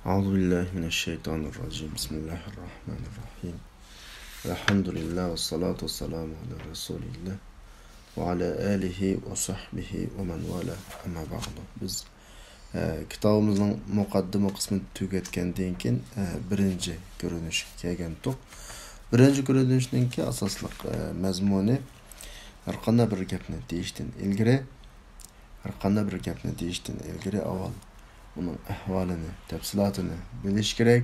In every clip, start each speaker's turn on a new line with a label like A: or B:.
A: Euzubillahimineşşeytanirracim. Bismillahirrahmanirrahim. Elhamdülillah ve salatu ve selamu ala Resulillah ve ala alihi ve sahbihi ve men vala amma ba'du. Biz kitabımızın muqaddima kısmını tüketkenden keyin birinci görünüşke kelgandik. Birinci görünüşninki asaslık mazmuni har qanday bir gapni deyishdan ilgari avval onun ahvalini, tafsilotini bilish kerak.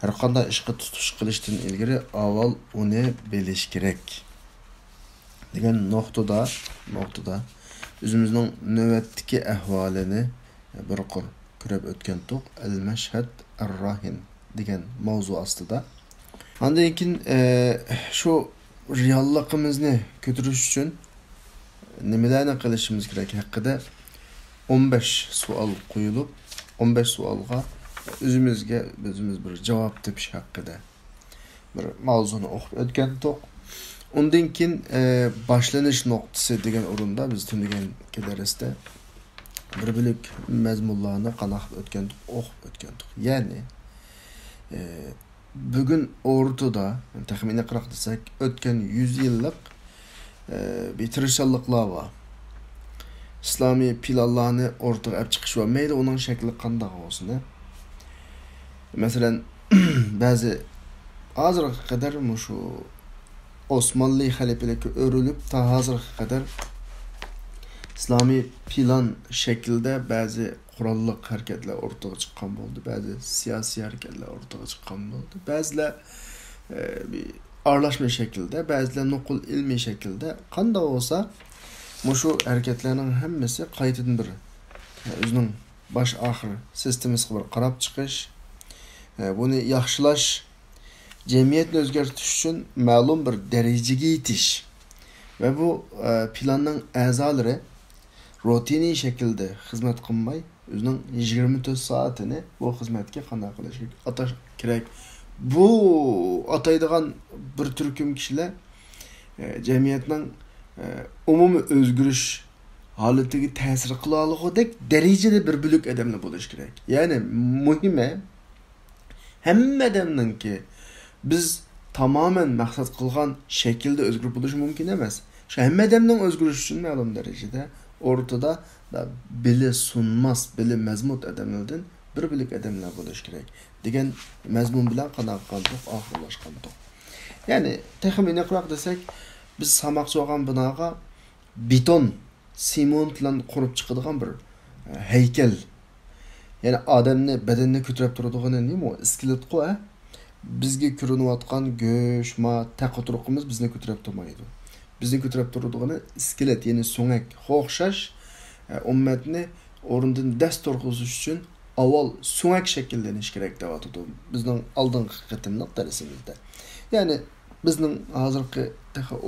A: Har qanday ishga tutish qilishdan ilgari avval uni bilish kerak. Degan nuqtada o'zimizning navbatdagi ahvolini bir qor ko'rib o'tgandik. Al-mashhad ar-rahin degan mavzu ostida. Undan keyin shu realligimizni ko'tarish uchun nimalarni qilishimiz kerak haqida 15 sual qo'yilib, 15 sualga o'zimiz bir javob tepish haqida bir mavzuni o'qib o'tgandik. Undan keyin boshlanish nuqtasi degan o'rinda biz tundigan darsda bir bilik mazmunlarni qanaqib o'tgandik, o'qib o'tgandik. Ya'ni bugun o'rtada taxminiy qilib desak, o'tgan 100 yillik bir tirishchiliklar bor. İslami planlarni ortaga olib chiqish va mayli uning shakli qanday bo'lsin. Masalan, ba'zi hozirga qadar shu Osmanlı xalifalikka o'rilib, ta hozirga qadar islomiy plan shaklida ba'zi qurolli harakatlar o'rtaga chiqqan bo'ldi, ba'zi siyosiy harakatlar o'rtaga chiqqan bo'ldi. Ba'zilar bir aralashma shaklda, ba'zilar nuqul ilmiy shaklda qanday bo'lsa, şu hareketlerinin hemmesi qaytadan bir o'zining baş axir sistemasiga bir qarab chiqish, buni yaxshilash, jamiyatni o'zgartirish uchun ma'lum bir darajaga yetish va bu planning a'zolari rutiniy shaklda xizmat qilmay, o'zining 24 soatini bu xizmatga qanday qilish kerak. Bu ataydigan bir turkum kishilar jamiyatning umumiy o'zgarish holatiga ta'sir qila olgudek darajada bir büyük odamlar bo'lish kerak. Ya'ni muhimi hamma odamninki biz tamamen maqsad qilgan shaklda o'zgarib bo'lish mumkin emas. Shu hamma odamning o'zgarishi uchun ma'lum darajada o'rtada bili sunmas, bili mazmut odamlardan bir büyük odamlar bo'lish kerak degan mazmun bilan qanaqandik oxirlashgandik. Ya'ni taxminiy qilib desak, biz samoqchi bo'lgan binoga beton, sement bilan qurib chiqadigan bir haykal. Ya'ni odamni badanni ko'tarib turadigan nima? Iskelet qo'y. Bizga ko'rinayotgan go'sht, taqoturuqimiz bizni ko'tarib turmaydi. Bizni ko'tarib turadigan iskelet, ya'ni so'ngak, o'xshash ummatni o'rnidan dast turg'izish uchun avval so'ngak shakllanish kerak deyotdi bizning oldingi qatimliq darsimizda. Ya'ni bizning hozirgi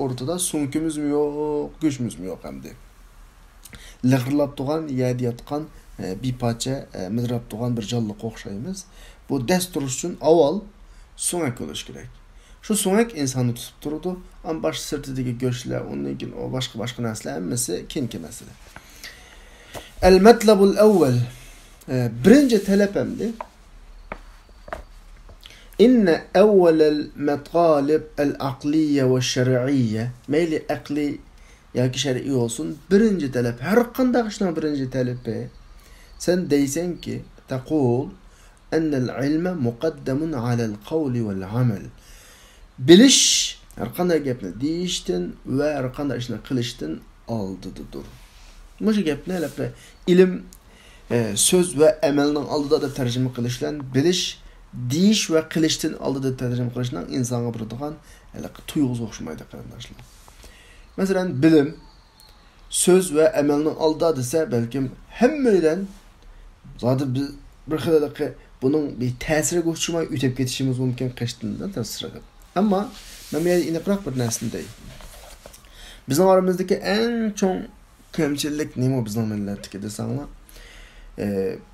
A: o'rtada so'nkimiz yo'q, go'shtimiz yo'q hamda. Lig'irlab turgan, yeyayotgan bir parcha midrab turgan bir jonliq o'xshaymiz. Bu dastur uchun avval so'ngak bo'lish kerak. Shu so'ngak insonni tutib turadi, am bosh sirtidagi go'shtlar, undan keyin o boshqa narsalar hammasi keyin masala. Al-matlabul awwal. Birinchi talab hamda إن أول المطالب العقلية والشرعية ميلي عقلي يا شرعي olsun birinci talep her qanday ishning birinci talebi sen deysen ki taqul أن العلم مقدم على القول والعمل bilish her qanday gapni deyishdan va her qanday ishni qilishdan oldidir. Mana shu gapni ilm so'z va amalning oldida deb tarjima qilishlan bilish deyish va qilishdan oldida tarjima qilishning insonga beradigan tuyg'usi o'xshamaydi qarindoshlar. Masalan, bilim so'z va amalning oldida desa, balkim hammadan zodi bir xilda buning bir ta'siriga uchramay o'tib ketishimiz mumkin qishdan ta'siriga. Ammo men aniqroq bir narsani deyman. Bizning oramizdagi eng chong kamchilik nima bizning millatdagi desanglar?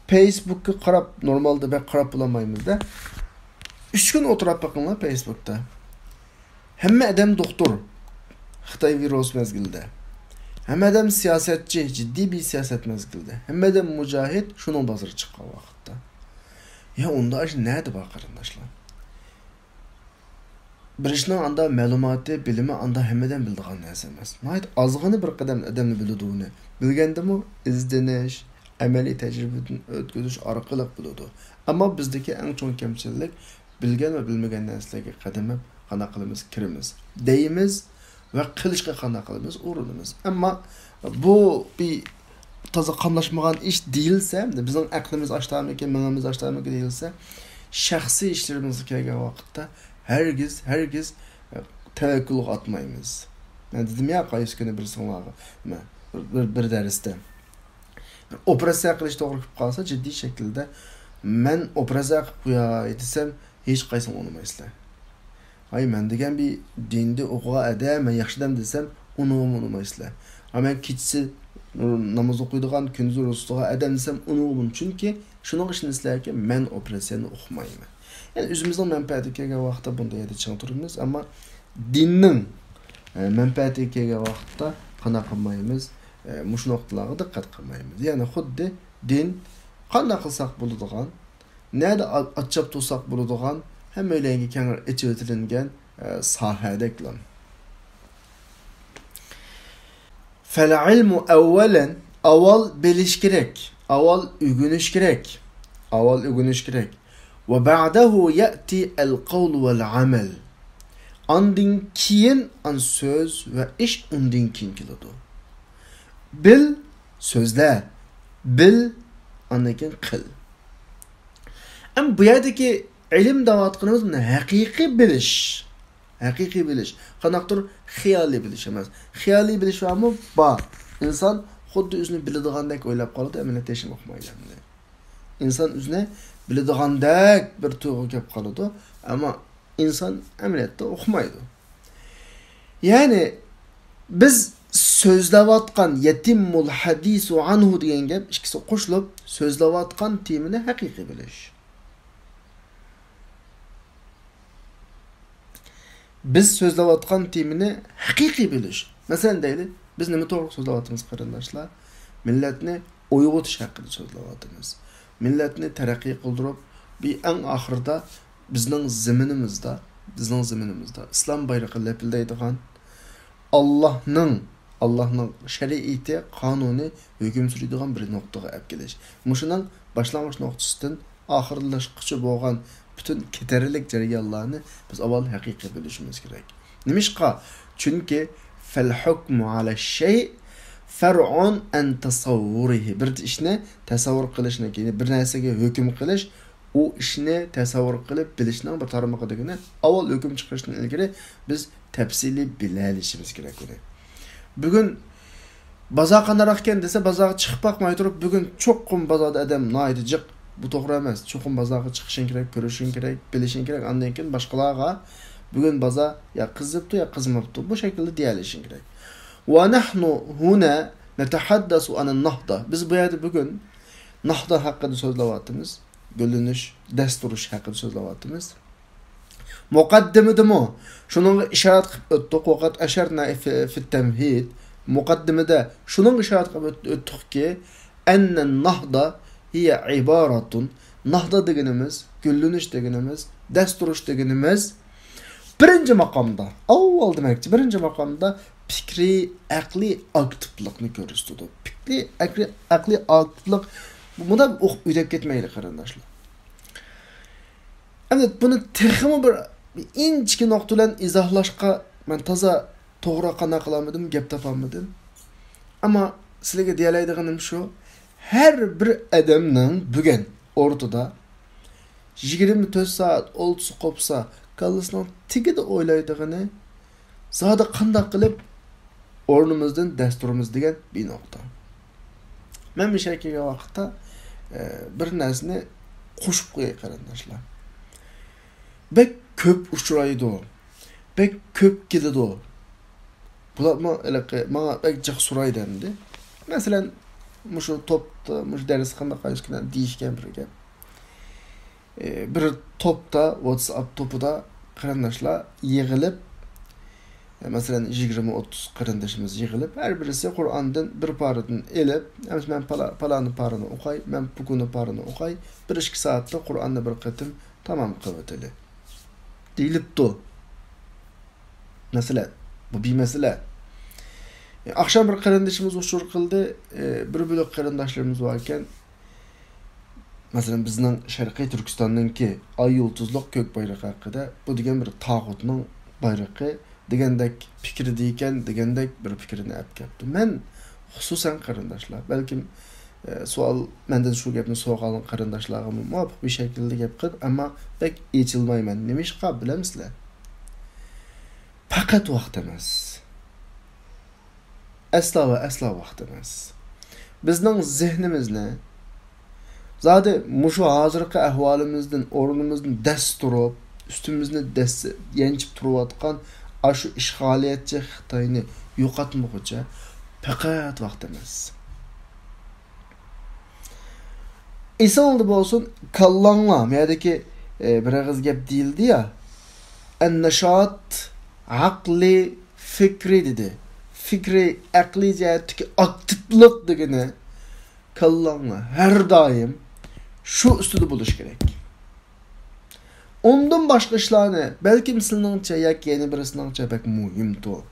A: Facebook'u qarab normalde ben qarab bulamayımızda 3 gün oturup bakınlar Facebook'ta. Hem adam doktor Xitay virus mezgilde. Hem adam siyasetçi, ciddi bir siyaset mezgilde. Hem adam mücahit şunun bazırı çıkan vakitte. Ya onda iş nerede bak qarindoshlar? Bir ishning anda ma'lumoti, bilimi anda hammadan biladigan narsa emas. Nəhayət azğını bir qadam adamni biladiğini. Bilgəndimi izdeniş, amaliy tajribadan o'tkazish orqali biladi. Ammo bizdagi eng chong kamchilik bilgan va bilmagan narsalarga qadamab qana qilamiz, kiramiz. Deyimiz va qilishga qana qilamiz, urinamiz. Ammo bu bir toza qamlashmagan ish deyilsa, bizning aqlimiz ashtamiki, mingimiz ashtamiki deyilsa, shaxsiy ishlarimizga kelgan vaqtda hergiz tevekkül atmayımız. Ben dedim ya qaysi günü bir sınavga, bir dersde. Operasiya qilish to'g'ri kelib qolsa, jiddiy shaklda men operatsiya qilib qo'yay desam, hech qaysi unutmaysizlar. Ay men degan bir dinda o'qigan adam, men yaxshidan desam, unutmaysizlar. Ama men kechsi namoz o'qiydigan, kunduz rusuga adam desam, unutmayman. Chunki shuning uchun sizlarga men operatsiyani o'qimayman. Yani özümüzün menfaati kelgan vaqtda bunda yerda ching turamiz, ammo dinning menfaati kelgan vaqtda qana qilmaymiz, mush nuqtalarga diqqat qilmaymiz. Ya'ni xuddi din qanday qilsak bo'ladigan, nada ochib tursak bo'ladigan, hammalarga keng ichib o'tirilgan sohadaklar. Fel ilmu evvelen avval bilish kerak, avval o'rganish kerak. وبعده يأتي القول والعمل. Andın kiyin an söz ve iş undin kin kilodu. Bil sözle, bil anlakin kıl. Ama bu yerdeki ilim davatqınımız ne? Hakiki biliş. Qanaqdır xiyali biliş emas. Xiyali biliş var mı? Ba. İnsan xuddi özünü biladigandak o'ylab qoladi, amaliyotda hech o'qimaydi. İnsan özüne biladigandak bir tuyg'u kelib qoladi, ammo inson amaliyotda o'qimaydi. Ya'ni biz so'zlayotgan yetimul hadisu anhu degan gap ikkisi qo'shilib so'zlayotgan temini haqiqiy bilish. Biz so'zlayotgan temini haqiqiy bilish. Masalan deylik, biz nima to'g'ri so'zlayotimiz qarindoshlar? Millatni uyg'otish haqida so'zlayotimiz. Milletni taraqqiy qildirib, bir eng oxirida bizning zaminimizda islom bayrog'i lapillaydigan Allohning shariati, qonuni hukm suradigan bir nuqtaga olib kelish. Mushuning boshlang'ich nuqtasidan oxirlashquchi bo'lgan butun ketarlik jarayonlarni biz avval haqiqiy bilishimiz kerak. Nimishqa? Chunki fal hukmu ala shay far'un an tasawwurihi. Bir ishni tasavvur qilishni, ya'ni bir narsaga hukm qilish, u ishni tasavvur qilib bilishning bir tarmog'idigini avval hukm chiqarishdan ilgari biz tafsili bilishimiz kerak edi. Bugun bozor qandaroq ekan desa, bozorga chiqib boqmay turib, bugun cho'qqum bozorda adam noydi jiq, bu to'g'ri emas. Cho'qqum bozorga chiqishing kerak, ko'rishing kerak, bilishing kerak. Undan keyin boshqalarga bugun bozor ya qizibdi ya qizmabdi, bu shaklda deyalishing kerak. Wa nahnu huna netahaddasu anan nahda. Biz bu yerda bugun nahda haqida so'zlayapmiz. Bo'linish, dasturish haqida so'zlayapmiz. Muqaddimada shuning ishorat qilib o'tdik, vaqt asharna fi tamhid. Muqaddimada shuning ishorat qilib o'tdikki, anna nahda hiya ibaratun. Nahda deganimiz, gullunish deganimiz, dasturish deganimiz birinchi maqomda, avval demakchi, birinchi maqomda fikri, aqli aktivlikni ko'rsatadi. Fikri, aqli aktivlik bunda o'qib o'tib ketmaydi qarindoshlar. Endi buni texmi bir inchki nuqta bilan izohlashga men toza to'g'ri qana qilamadim, gap topolmadim. Ammo sizlarga deyoladiganim shu, har bir odamning bugun o'rtada 24 soat o'lsa qopsa, kallasining tigida o'ylaydigani zoda qanday qilib o'rnimizdan dasturimiz degan bir nuqta. Men bir şey kelgan vaqtda bir narsani qo'shib qo'yay qarindoshlar. Bek ko'p uchraydi o. Bek ko'p keladi o. Bular menga bek jiq so'raydi endi. Masalan, mushu topda, mush dars qanday qilishgan deyishgan bir gap. Bir topda, WhatsApp topida qarindoshlar yig'ilib Masalan 20-30 qarindoshimiz yig'ilib, har birisi Qur'ondan bir paradan elib, men palani parani o'qay, men buguni parini o'qay, 1-2 soatda Qur'onni bir qatim tamom qilib deyilibdi. Masalan, bu bir masala. Akşam bir qarindoshimiz ushur qildi, bir bo'lak qarindoshlarimiz bor ekan. Masalan, bizning Sharqiy Turkistondagi ay yulduzliq ko'k bayroq haqida bu degan bir tog'utning bayrog'i degandek fikri deyken degandek bir fikrini olib kelibdi. Men xususan qarindoshlar, balkim savol mendan shu gapni so'ragan qarindoshlarga muvofiq bir shaklda gap qilib, ammo bek yechilmayman. Nima ish qilib bilamsizlar? Faqat vaqt emas. Asla va asla vaqt emas. Bizning zehnimizni zade mushu hozirgi ahvolimizdan, o'rnimizdan dast turib, üstimizni dast yanchib turayotgan aşı işgaliyetçi Xitayni yo'qotmoqcha faqat vaqt emas. Eson bo'lsin, kallanglar, merdagi bir og'iz gap deyildi ya. An-nashat aqli fikri dedi. Fikri aqli jihatdagi aktivlik degani kallanglar har doim shu ustida bo'lish kerak. Ondan başka işlarni belki sizlarningcha yoki yana birisiningcha pek muhimdir.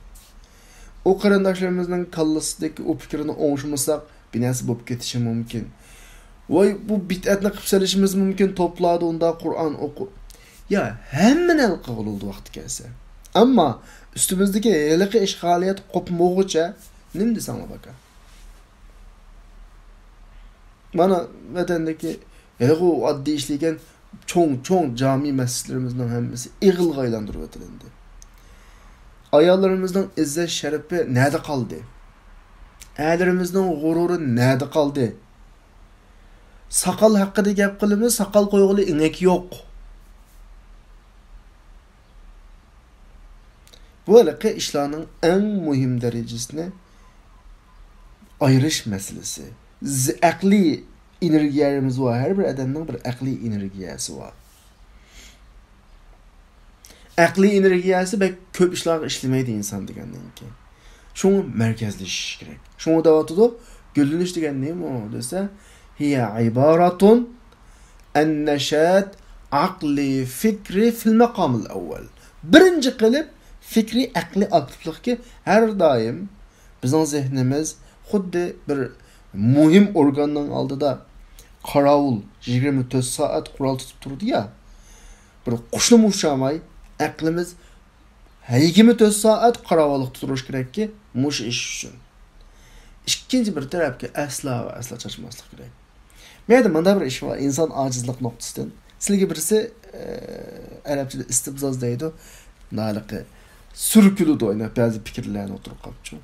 A: O qarindoshlarımızın kallasidagi o fikrini o'ngishmasak, bir narsa bo'lib ketishi mumkin. Voy bu bid'atni qilib solishimiz mumkin, to'pladi unda Qur'on o'qi. Ya hammani qiloldi vaqti kelsa. Ammo ustimizdagi haliqi ishg'oliyat qopmoqcha nima desang baka. Mana vatandagi haliqi oddiy ishlagan çoğun cami mescidlerimizden hemmesi iğilga aylandırıp ötülendi. Ayarlarımızdan izzet şerefi nerede kaldı? Erlerimizden gururu nerede kaldı? Sakal hakkında gap kılımız, sakal koyğulu inek yok. Bu alaka işlerinin en mühim derecesine ayrış meselesi. Akli energiyamiz var. Her bir adamning bir aqliy energiyasi var. Aqliy energiyasi bek ko'p ishlarga ishlamaydi inson degandan keyin. Shuni markazlashish kerak. Shuni davotida gullanish degan nima desa, hiya ibaratun an-nashat aqli fikri fil maqam al-awwal. Birinchi qilib fikri aqli aktivlikka har doim bizning zehnimiz xuddi bir muhim organning oldida qarovul 24 saat qural tutib turdi ya. Bir qushni mushamay aqlimiz 24 saat qarovullik turish kerakki, mush ish uchun. Ikkinchi bir tarafga asla va asla chachmaslik kerak. Menda menda bir ish bor, inson ojizlik nuqtasidan. Sizlarga birisi arabchada istibzoz deydi. Naliqi surkuludi o'ynab ba'zi fikrlarni o'tirib qolibdi.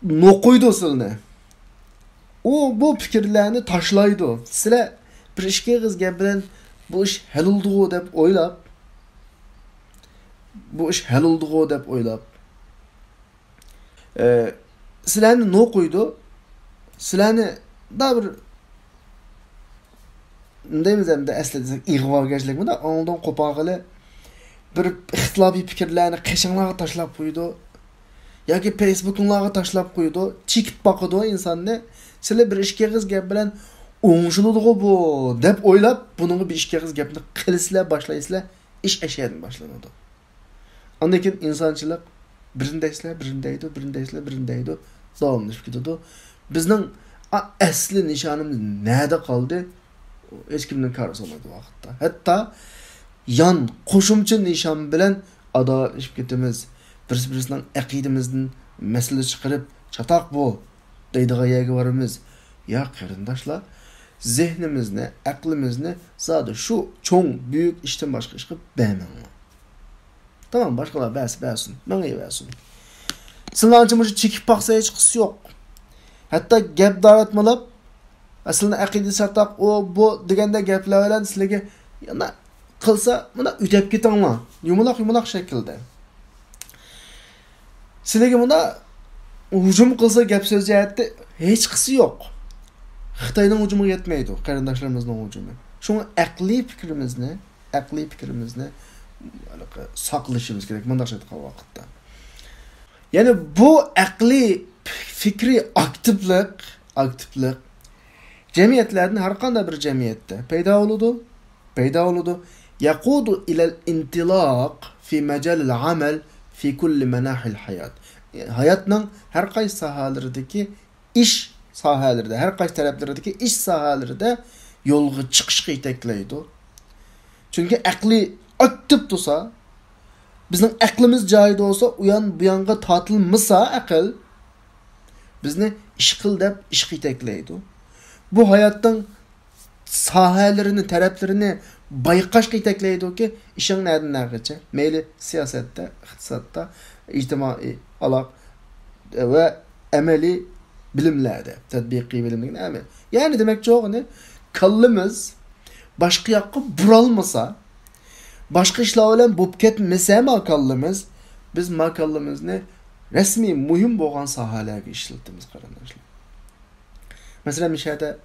A: Noquydu sizlarni. O bu fikirlerini taşlaydı. Sizler bir işe kız gap bilan bu iş hal oldu deb o'ylab, sizlarni noquydu. Sizlarni da bir deymiz hamda asli desak ig'vogarchilikmi da ondan qo'pag'ili bir ixtilofiy fikrlarni qishinlarga tashlab qo'ydi. Yoki Facebook'larga tashlab qo'ydi, chekib boqadi insonni. Sizlar bir ishga qiz gap bilan o'ngishiladi bu deb o'ylab, buning bir ishga qiz gapni qilsizlar, boshlaysizlar, ish ashyadan boshlanadi. Ondan keyin insonchilik birindaysizlar, davomlashib ketadi. Bizning asli nishonimiz nada qoldi? Hech kimning qarasi olmaydi vaqtda. Hatto yan qo'shimcha nishon bilan adovatlashib ketamiz. Bir-birisining aqidamizdan masala chiqarib, chatoq bu deydigan yerga boramiz. Ya qarindoshlar, zehnimizni, aqlimizni zodi shu cho'ng, büyük ishdan boshqa ish qilib bermanglar. Tamam, boshqalar bersin, menga bersin. Sizlarcha mush chekib boqsa hech qisi yo'q. Hatto gap davatmalab, aslida aqida chatoq, o bu deganda gaplar bilan sizlarga yana qilsa, buni o'tib ketinglar. Yumaloq shaklda. Sizlarga bunda hujum qilsa gap so'z jihatda hech qisi yo'q. Xitoyning hujumiga yetmaydi, qarindoshlarimizning hujumi. Shunga aqliy fikrimizni saqlashimiz kerak bunday aytgan vaqtda. Ya'ni bu aqliy fikriy aktivlik jamiyatlarning har qanday bir jamiyatda paydo bo'ladi. Yaqudu ila al-intilaq fi majal al-amal fi kulli manahil hayat. Hayatning har qaysi sohalaridagi ish sohalarida, har qaysi taraflaridagi ish sohalarida yo'lga chiqishga yetaklaydi. Chunki aqli aktiv tursa, bizning aqlimiz joyida bo'lsa, u yon bu yoqqa tortilmasa aql bizni ish qil deb ishga yetaklaydi. Bu hayotning sohalarini, taraflarini bayqashga yetaklaydi-ki, ishing nereden nergacha? Meyli siyosatda, iqtisodda, ijtimoiy aloq va amaliy bilimlarda, tatbiqiy bilimning amali. Yani demek çoğunu kallimiz başka yoqqa buralmasa, başka ishlar bilan bo'lib ketmasa kallimiz, biz kallimizni rasmiy muhim bo'lgan sohalarga ishlatamiz qarindoshlar. Mesela mishada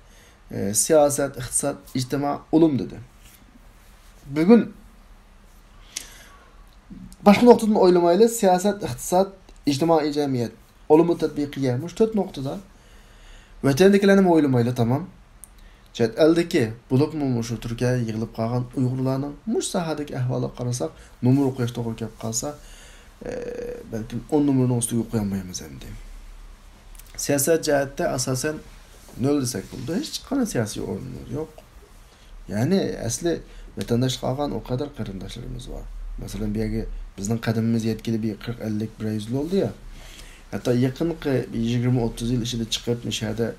A: siyoset, iqtisod, ijtimo, ulum dedi. Bugün başka noktadan oylamayla siyaset, iqtisod, ijtimoiy jamiyat, ulumu tatbiqiye, mush 4 noktada vatandakilarni oylamayla tamam. Chet eldeki bulup mu şu Türkiye'ye yığılıp kalan Uygurlarning mush sahadagi ahvoliga qarasak, numar o'qish to'g'ri kelib qolsa, balki 10 numarning ustiga qo'yolmaymiz endi. Siyosat jihatda asosan nol desek bo'ldi. Hech qanday siyosiy o'rinlar yo'q. Yani asli vatandaş qolgan o kadar qarindoshlarimiz var. Masalan, bu yerga bizning qadimimiz yetkili bir 40-50 100 yil oldu ya. Hatta yaqinqi 20-30 yil ichida chiqib nishada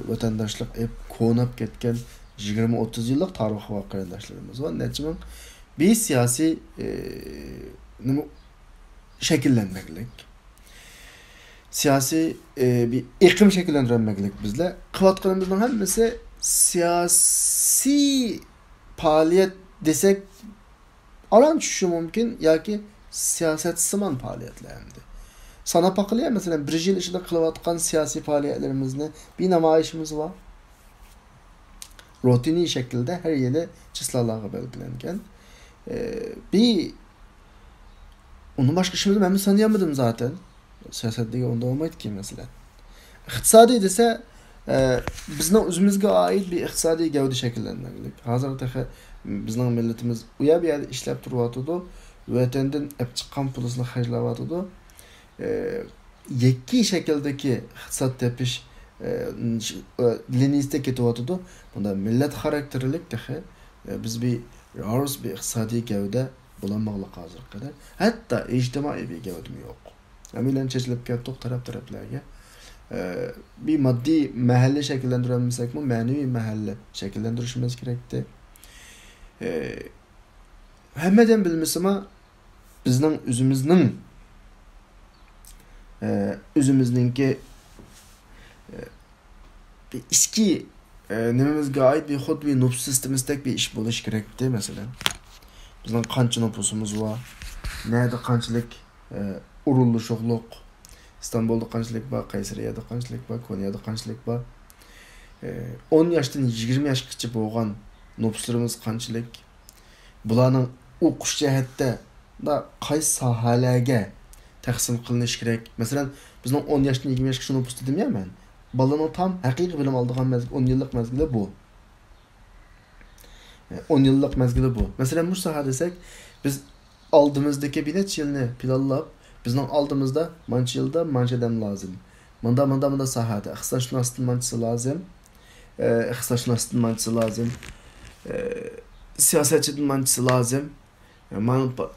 A: vatandaşlık hep konap ketken 20-30 yıllık tarixi var qarindoshlarimiz var. Neçimin bir siyasi şekillenmeklik, siyasi bir iqlim şekillendirmeklik bizler. Qilayotganimizning hammasi siyasi faaliyet desek alan düşüşü mümkün ya ki siyaset sıman faaliyetlerimdi. Sana bakılıyor mesela bir yıl içinde kılavatkan siyasi faaliyetlerimizde bir namayişimiz var. Rutini şekilde her yılı çıslalarla belirlenken bir onun başka işimizi ben sanıyamadım zaten. Siyasetteki onda olmaydı ki mesela. İktisadi dese bizning o'zimizga ait bir iqtisodiy gavda shakllanganlik. Hozirda bizning millatimiz u yerda ishlab turyapti, vatandan olib chiqqan pulini xarjlayapti. Yakki shakldagi iqtisod tepish liniyasida ketyapti. Bunda millat xarakterlik biz bir iqtisodiy gavda bo'lmaganlik hozirga qadar. Hatto ijtimoiy bir gavda yo'q. Amilan chechilib ketdik taraflarga. Bir maddi mahalle şekillendiremezsek mi, manevi mahalle şekillendirişimiz gerekti. Hemmeden bilmesime bizden özümüzninki bir iski nememizge ait bir hod bir nüfus sistemimizde bir iş buluş gerekti mesela. Bizden kança nüfusumuz var, nerede kançılık uruluşukluk, İstanbul'da qanchalik bor, Qaysariyada qanchalik bor, Konyada qanchalik bor. 10 yoshdan 20 yoshgacha bo'lgan nüfuslarimiz qanchalik. Bularning o'qish jihatda da qaysi sohalarga taqsim qilinish kerak. Masalan, bizning 10 yoshdan 20 yoshgacha nüfus dedim ya men. Balaning tam haqiqiy bilim oladigan mezgil 10 yillik mezgili bu. 10 yillik mezgili bu. Masalan, bu soha desak, biz oldimizdagi bir necha yilni planlab bizning oldimizda mancha yilda mancha adam lazım. Manda sahada iqtisodshunosining manchasi lazım. Iqtisodshunosining manchasi lazım. Siyosatchining manchasi lazım.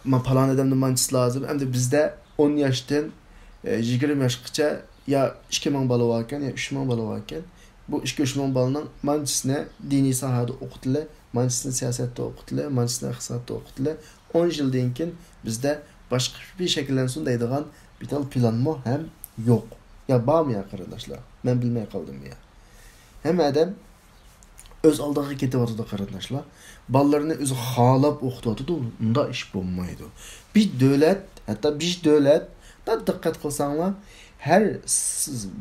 A: Man falan adamning manchasi lazım. Endi bizda 10 yoshdan 20 yoshgacha ya 2000 bola bor ekan, ya 3000 bola bor ekan. Bu 2-3 bolaning manchisini diniy sahada o'qitiladi, manchisini siyosatda o'qitiladi, manchisini iqtisodda o'qitiladi. 10 yildan keyin bizda başka bir şekillensin deydiğen bir tal planma hem yok. Ya bağ mı ya kardeşler? Ben bilmeye kaldım ya. Hem adam öz aldığı ketivatıda kardeşler. Ballarını öz halap okutuyordu. Bunda iş bulmaydı. Bir devlet, hatta bir devlet da dikkat kılsanlar her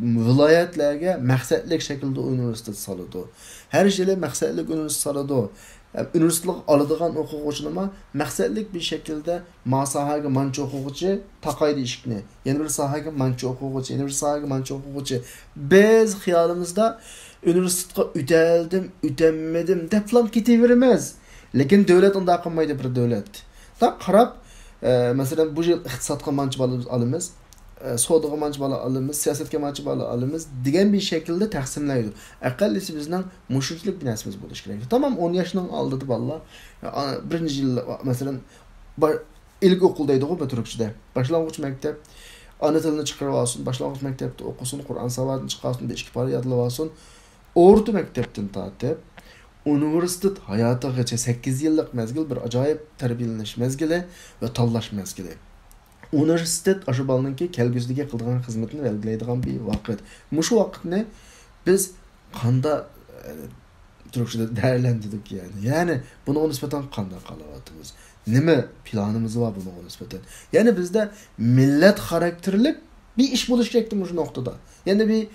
A: vilayetlerge məqsədlik şekilde üniversite saladı. Her şeyle məqsədlik üniversite saladı. üniversitelik alıdığan o'quvchini maqsadlik bir şekilde ma sohaga mancha o'quvchi taqaydi eshikni. Yana bir sohaga mancha o'quvchi, yana bir sohaga mancha o'quvchi. Biz xiyolimizda üniversitega o'taldim, o'tanmadim deb falan ketaveramiz. Lekin davlat unda qilmaydi bir davlat. Da qarab, masalan bu yil iqtisodga mancha bola olamiz. Savdoga mancha bola olamiz, siyosatga mancha bola olamiz degan bir şekilde taqsimlaydi. Aqallisi bizning mushuklik bir narsamiz bo'lishi kerak. Tamam 10 yoshning oldida bolalar birinchi yil masalan ilk o'quldaydi-ku bu Turkiyada. Boshlang'ich maktab ana tilini chiqarib olsin, boshlang'ich maktabda o'qisin, Qur'on savodini chiqarsin, 2 pora yodlab olsin. O'rta maktabdan tortib universitet hayotigacha 8 yillik mezgil bir ajoyib tarbiyalanish mezgili va tanlash mezgili. Universitet aşı balınki kelgüsüdeki kıldığın hizmetini belgileydiğin bir vakit. Şu vakitni biz kanda Türkçe'de değerlendirdik yani. Yani buna nispeten kanda kalavatımız. Nime planımız var buna nispeten. Yani bizde millet karakterlik bir iş buluş gerekti şu noktada. Yani bir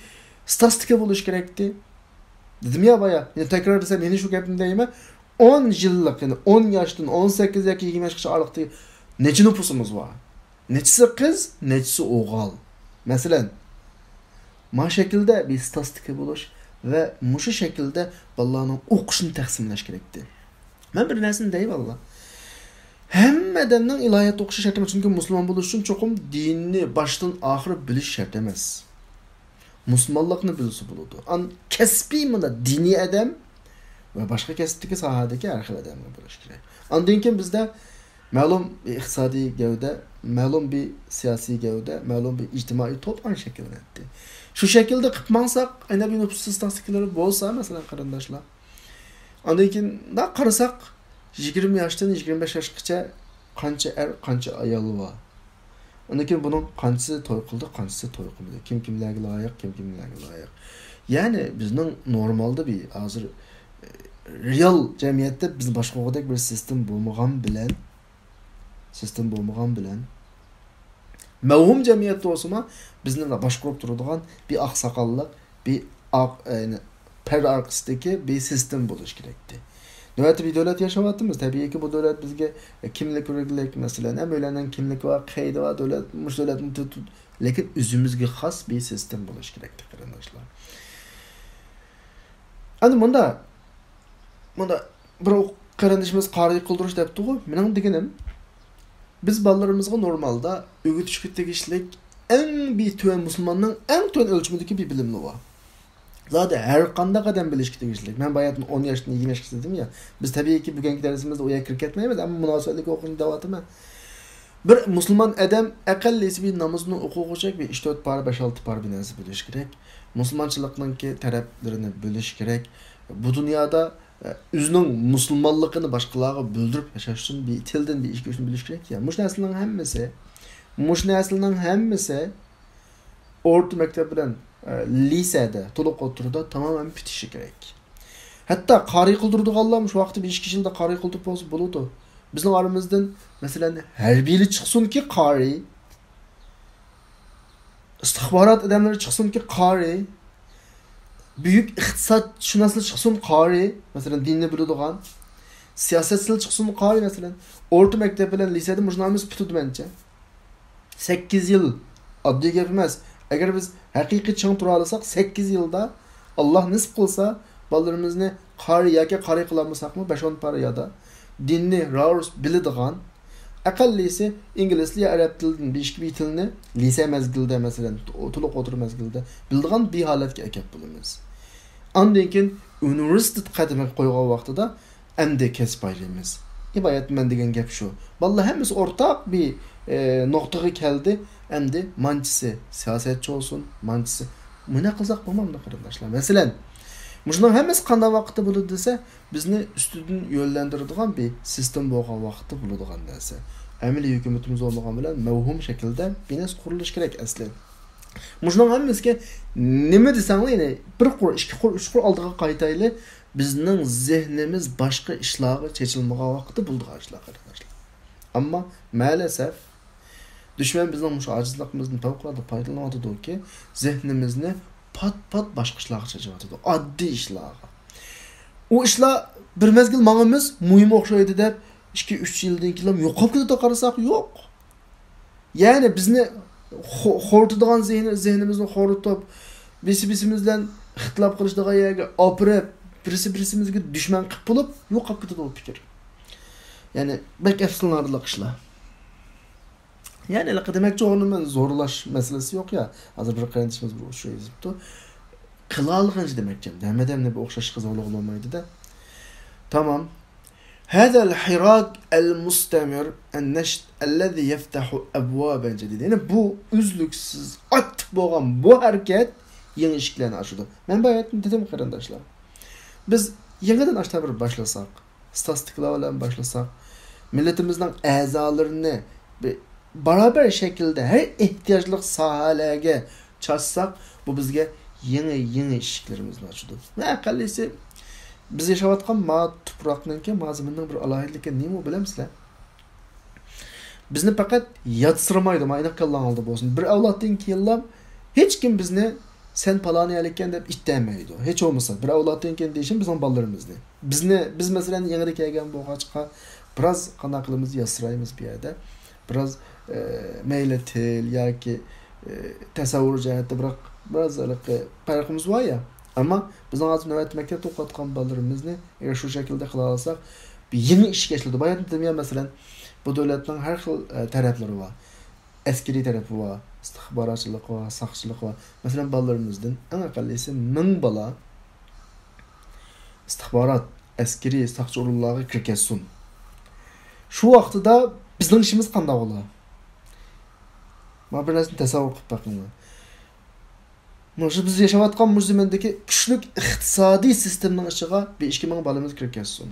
A: statistika buluş gerekti. Dedim ya baya. Yani tekrar desem yeni şu gapimdeyim. 10 yıllık yani 10 yaştan 18 yaşa 20 yaşa aralıkta nece nüfusumuz var? Neçisi kız, neçisi oğal. Mesela ma şekilde bir statistika buluş ve şu şekilde vallahi okuşunu taksimleş gerekti. Ben bir nersini deyim valla. Hemmeden ilahiyat okuşu şart emas. Çünkü Müslüman buluş için çokum dinini baştan ahire biliş şart emas. Müslümanlıkını bilisi buludu. An kesbi mi da dini adam ve başka kesbdeki sahadaki erkek adamla buluş gerek. Andinken bizde malum bir iktisadi gövde, malum bir siyasi gövde, malum bir ictimai toplan şekillendi. Şu şekilde kıpmansak, ayna bir nüfus statistikaları bolsa mesela karandaşlar. Andayken da karasak 20 yaştan 25 yaşgacha qancha er, qancha ayol var. Andayken bunun qanchasi to'y qildi, qanchasi to'y qilmadi. Kim kimlarga loyiq, kim kimlarga loyiq. Yani bizning normalda bir hozir real jamiyatda biz boshqadek bir sistem bo'lmagan bilan mavhum jamiyatda olsa bizning boshqarib turadigan bir oqsoqollik, bir yani per arkasındaki bir sistem bo'lish kerakdi. Növbəti bir devlet yaşavatımız. Tabii ki bu devlet bizge kimlik ürgülük mesela. Hem öylenen kimlik var, kaydı var, devlet, muş devletin tut. Lakin özümüzge xas bir sistem buluş gerekli arkadaşlar. Hani bunda bir kardeşimiz qari kıldırış depti o. Benim degenim biz ballarımızga normalda ögüt şükütte kişilik en bir tüven Müslümanın en tüven ölçümündeki bir bilimli var. Zaten her kanda kadem bilişki kişilik. Ben bayatım 10 yaşında 20 yaşında dedim ya. Biz tabii ki bugünkü dersimizde oya kirk etmeyiz ama münasebetlik okuyun devatımı. Bir Müslüman adam akallisi bir namazını okuyacak bir 3-4 par 5-6 par binası biliş gerek. Müslümançılıknınki taraflarını biliş gerek. Bu dünyada özünün Müslümanlığını başkalarına bildirip yaşaş için bir tilden bir iş görüşünü biliş gerek ya. Muş neslinin hemmesi orta mektep bilen lisede, toluk oturda tamamen bitişi gerek. Hatta qari kıldırdık Allah'ım şu vakti bir iş kişilde qari kıldırıp olsa buludu. Bizim aramızdan mesela her biri çıksın ki qari, istihbarat adamları çıksın ki qari, büyük iktisat şunaslı çıksın qari, mesela dinle bildiğin, siyasetçiler çıksın qari mesela. Orta mektep bilen lisede mujnamız bitudu bence. 8 yıl adli gelmez. Eğer biz hakiki çıngı tura alırsak 8 yılda Allah nisip kılsa ballarımızı qari ya ki qari kılamısak mı 5-10 para ya da dinni raurs bildiğin akallisi İngilizce Arap dilinin bir tilini lise mezgilde mesela otuluk otur mezgilde bildiğin bir haletke ekip bulunuz. Andayken üniversitet kademe koyduğu vaxtıda emde kesip ayrıyımız. İbayet men degen gap şu. Vallahi hemiz ortak bir noktaya geldi. Emdi mançısı siyasetçi olsun, mançısı. Mına kılsak bulmam da arkadaşlar. Mesela muşunun hemiz kanda vakti bulu dese bizni üstüdün yönlendirdiğin bir sistem boğan vakti buluduğun dese. Emili hükümetimiz olmadan bilen mevhum şekilde bines kuruluş gerek aslen. Muşunun hemiz ki nime desen yine bir kur, iki kur, üç kur aldığı kayıtayla bizning zihnimiz başka işlağı çeçilmeye vakti bulduğu arkadaşlar. Ama maalesef düşman bizning şu acizliğimizden fevkalade faydalanmadı ki zihnimizni pat başka işlağı çeçilmedi. Addi işlağı. O işla bir mezgil mağımız muhim okşaydı deb 2-3 yıldan keyin yo'qolib ketdi qarasak yo'q. Yani bizni xortadigan zehnimizni xortib, bisimizdan ixtilof qilishdigan yerga opirib, birimizga dushman qilib bo'lib yo'qolib ketdi o fikr. Yani bek efsunlarlı işler. Yani demek onun zorlaş meselesi yok ya. Hazır bir kardeşimiz bu şey yazıptı. Kılalığınca demekçim. Demeden ne bir okşaş kızarlık olmaydı da. Tamam. هذا الحراك المستمر النشط الذي يفتح أبوابا جديدة. Yani bu üzlüksüz aktif olan bu hareket yeni ışıklarını açıyordu. Ben bayat dedim kardeşler. Biz yeniden açta bir başlasak, statistiklerle başlasak, milletimizden əzalarını beraber şekilde her ihtiyaçlık sahalarga çatsak, bu bizge yeni ışıklarımızı açıyordu. Ve akallisi biz yaşayotgan ma tuproqninki mazmunning bir alohidligi nima bilamsizlar? Bizni faqat yatsırmaydı, mayna kallan oldu bolsun. Bir avloddan keyin hech kim bizni sen palaniyalikkan deb ittamaydi. Hech olmasa bir avloddan keyin deyishim bizning bolalarimizni. Biz masalan yangi kelgan bo'lg'achqa biroz qanaqa qilamiz yasiraymiz bu yerda. Biroz mayli til yoki tasavvur jihatda biroz farqimiz bor ya. Ama bizning hozir navbat maktab o'qiyotgan bolalarimizni agar shu shaklda qila olsak, bir yeni ish keşledi. Bayat dedim masalan, bu davlatning har xil taraflari bor. Askeri tarafı var, istihbaratçılık var, saqchilik var. Masalan, bolalarımızdan eng aqallisi 1000 bola istihbarat, askeri, saqchi o'rinlariga kirgizsin. Shu vaqtida bizning ishimiz qanday bo'ladi? Mana bir narsani tasavvur qilib boqinglar. Mana biz yaşayotgan muzimendagi kuchli iqtisodiy sistemning ichiga 5000 bolamiz kirgizsin.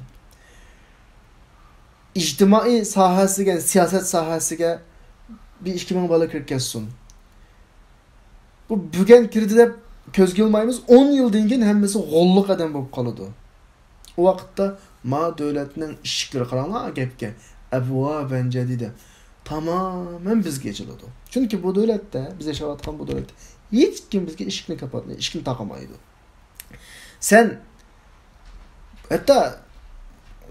A: İctimai sahasiga, siyoset sahasiga bir 2000 bola kirgizsin. Bu bugun kirdi deb ko'zga olmaymiz. 10 yildan keyin hammasi g'olliq odam bo'lib qoladi. O vaqtda ma davlatning ishiklari qaranglar gapga. Abwaban jadida tamamen bizga ochiladi. Chunki bu davlatda, biz yashayotgan bu davlatda hech kim bizga eshikni kapatmaydi, eshikni taqamaydi. Sen hatta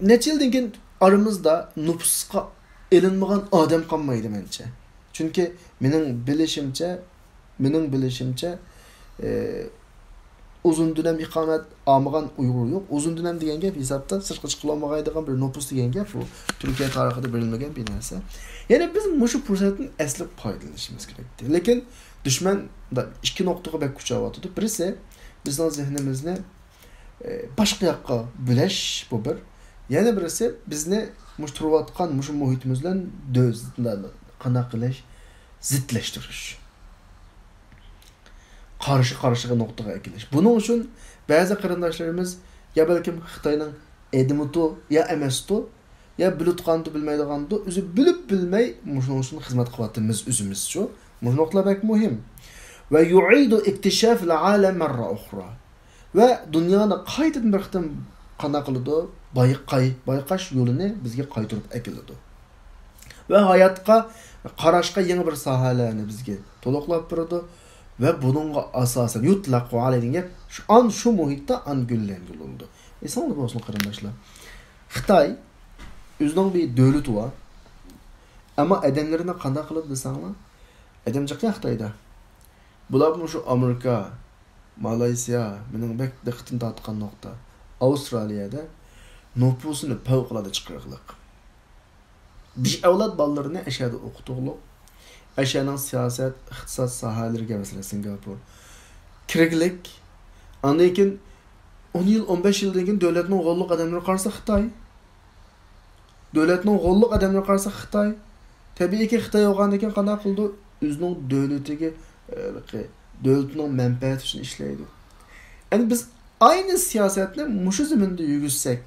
A: necha yildan keyin aramızda nüfusqa elinmagan odam qolmaydi menimcha. Chunki mening bilishimcha uzun dönem ikamet almagan Uygur yok. Uzun dönem degan gap hesapta sirtqa chiqolmaydigan bir nüfus degan gap bu Türkiye tarixida berilmagan bir narsa. Yani biz mushu fursatni asli foydalanishimiz kerak. Lekin düşman da ikki nuqtaga bek kuchayotdi. Birisi bizning zehnimizni boshqa yoqqa bo'lash bu bir. Yana birisi bizni mush turayotgan mushu muhitimiz bilan qanaqa qilish, zidlashtirish. Qarşı noktaga ekilish. Bunun uchun ba'zi qarindoshlarimiz ya balkim Xitoyning edimitu ya emasdu ya bilutqandu bilmaydigandu o'zi bilib bilmay mushuning uchun xizmat qilyapmiz o'zimiz shu. Bu nokta bek muhim. Ve yu'idu iktishaf al-alam marra ukhra. Ve dunyoni qaytadan bir qitim qana qiladi, bayqash yo'lini bizga qaytarib akiladi. Ve hayotga qarashga yangi bir sohalarni bizga to'liqlab beradi. Ve bununla asasen yutlaqu alaydigan şu muhitda gullangan oldu. Eson bo'lsin qarindoshlar. Xitoy o'zining bir davlati var. Ama adamlarni qanday qilib desanglar, adamchiq Xitoyda. Bular şu Amerika, Malayziya, mening bek diqqatim tortgan nokta. Avustraliyada nüfusunu favqulodda chiqariqliq. Bir avlod bolalarini ashada o'qituvliq. Aşağıdan siyaset, iqtisod sohalariga mesela Singapur. Kiriklik. Ondan keyin 10 yil, 15 yildan keyin davlatning g'olliq odamlari qarasa Xitoy. Davlatning g'olliq odamlari qarasa Xitoy. Tabiiyki Xitoy olgandan keyin qanday qildi? O'zining davlatiga, davlatining manfaati uchun ishlaydi. Yani biz aynı siyasetni mushu zaminda yurgizsak,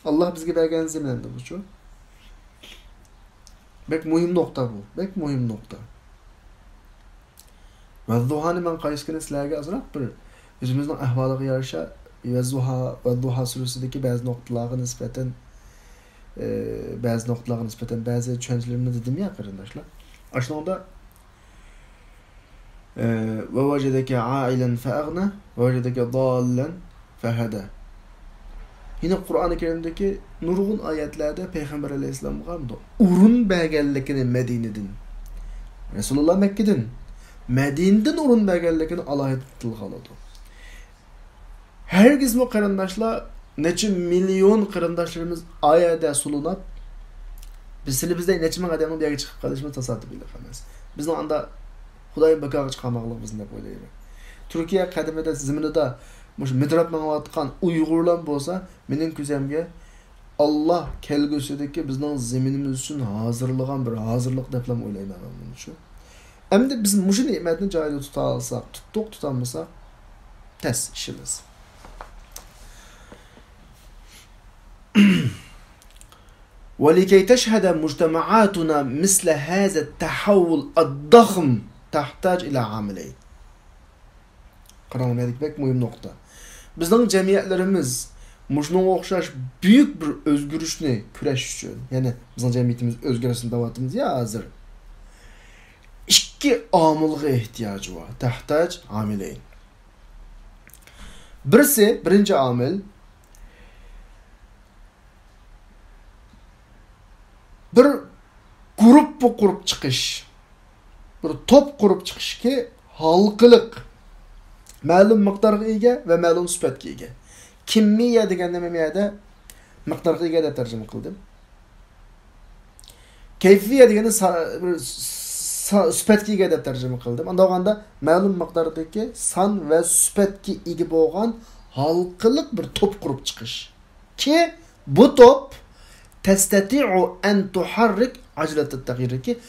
A: Allah bizga bergan zaminda bu şu. Bek muhim nokta bu. Bek muhim nokta. Vezduhani ben qayıskını sizlerge azırak bir özümüzün ahvalığı yarışa Vezduha sürüsüdeki bazı noktalara nispeten bazı düşüncelerimde dedim ya arkadaşlar. Aslında ve vecedeke ailen fe'agna ve vecedeke dallen fehede. Yine Kur'an-ı Kerim'deki nurgun ayetlerde Peygamber Aleyhisselam vardı. Urun belgellikini Medine'den. Resulullah Mekke'den. Medine'den urun belgellikini Allah'a tılgaladı. Her gizmi kırındaşlar neçe milyon kırındaşlarımız ayette sulunat. Bizde neçe min adamın bir yere çıkıp kalışımız tasarruf bile kalmaz. Bizden anda Xudayın bakağı çıkamaklık bizden hep öyleydi. Türkiye kademede zimnide midrab mağavatkan Uygurlar bolsa menin küzemge Allah kelgüsüdeki bizden zeminimiz için hazırlagan bir hazırlık deplem oylayman onun için. Hem de biz muşu nimetini cahil tutalsak, tutamasa ters işimiz. ولكي تشهد مجتمعاتنا مثل هذا التحول الضخم تحتاج إلى عاملين. Karanlık pek mühim nokta. Bizden cemiyetlerimiz muşnun okşaş büyük bir özgürlüşünü küreş için. Yani bizden cemiyetimiz özgürlüğün davatımız ya hazır. İki amılga ihtiyacı var. Tahtac amileyn. Birinci amil bir grup kurup çıkış. Bir top kurup çıkış ki halkılık ma'lum miqdorga ega ve ma'lum sifatga ega. Kimmiya deganda men bu yerda miqdorga ega deb tarjima qildim. Kayfiya deganda sifatga ega deb tarjima qildim. Unda olganda ma'lum miqdordagi son va sifatga ega bo'lgan halqiliq bir top qurib chiqish. Ki bu top tastati'u an tuharrik ajlat at-taghyir ki